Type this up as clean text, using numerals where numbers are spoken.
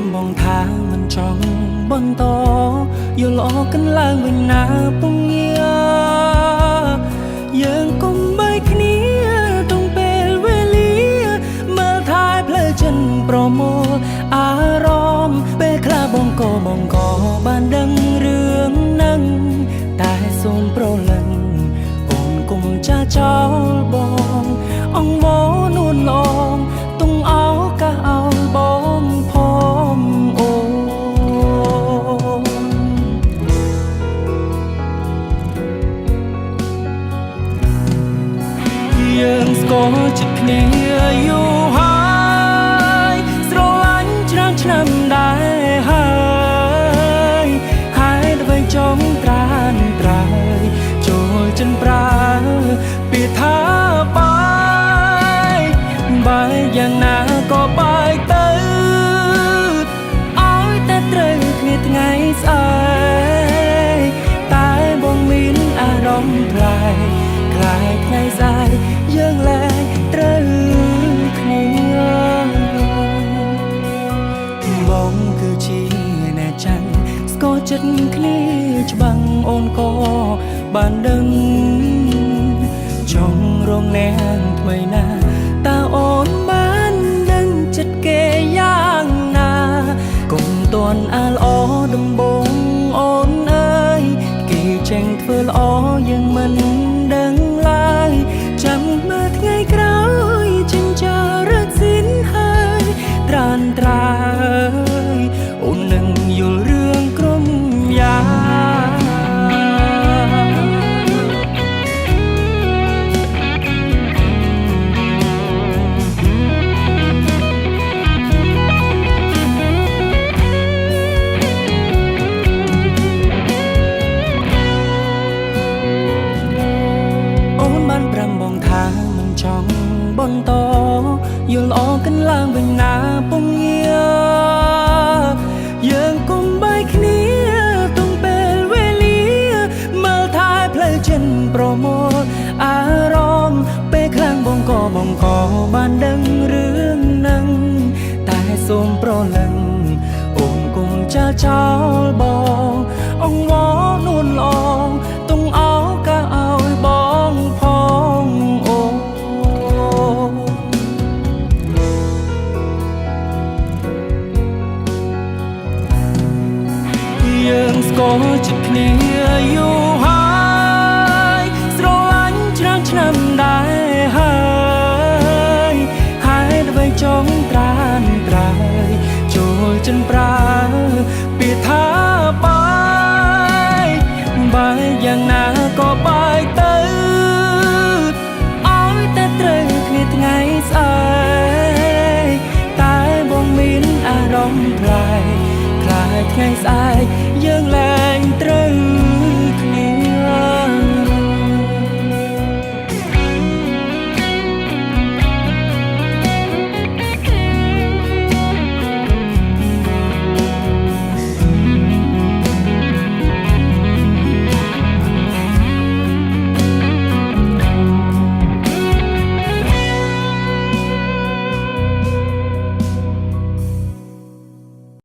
5 បងថាមិនចង់បន្តយល់អកន្លងវិញណាពងងាយើងកុំបីគ្នាទុំពេលវេលាមើលថែផ្លូវចិនប្រមូលអារម្មណ៍ពេលខ្លះបងក៏បានដឹងរឿងនឹងតែសូមប្រលឹងអូនគុំចាចោលបងអងវនួនឡងទុងអោកាអោបងផងអូយើងស្គាល់ចិត្តគ្នាយូរហើយស្រឡាញ់ច្រើនឆ្នាំដែរហើយហើយដើម្បីចង់ត្រានត្រើយចូលចិនប្រើពាក្យថាបាយយ៉ាងណាក៏បាយទៅឲ្យតែត្រូវគ្នាថ្ងៃស្អែកតែបងមានអារម្មណ៍ប្រែខ្លាយថ្ងៃស្អែកយើងលែងត្រូវគ្នាបងគឺជាអ្នកចាញ់ស្គាល់ចិត្តគ្នាច្បាំងអូនក៏បានដឹងចង់រងអ្នកថ្មីណាតើអូនបានដឹងចិត្តគេយ៉ាងណាកុំតន់អាលអដំបងអូនអើយគេចេញធ្វើល្អយើងមិនដឹងឡើយចាំមើលថ្ងៃក្រោយចិញ្ចារកស៊ីនហើយត្រានត្រើយអូននឹងយល់រឿងក្រុមយ៉ាបងថាមិនចង់បន្តយល់អកន្លងវិញណាពងងាយើងកុំបីគ្នាទុំពេលវេលាមើលថែផ្លូវចិនប្រមូលអារម្មណ៍ពេលខ្លាំងបងក៏បានដឹងរឿងនឹងតែសូមប្រលឹងអូនគុំចាចោលបងអងវនួនឡងទុងអោកាឲ្យបងផងយើងស្គាល់ចិត្តគ្នាយូរហើយស្រឡាញ់ច្រើនឆ្នាំដែរហើយដើម្បីចង់ត្រានត្រើយចូលចិនប្រើពាក្យថាបាយយ៉ាងណាក៏បាយទៅឲ្យតែត្រូវគ្នាថ្ងៃស្អែកតែបងមានអារម្មណ៍ប្រែខ្លាយថ្ងៃស្អែក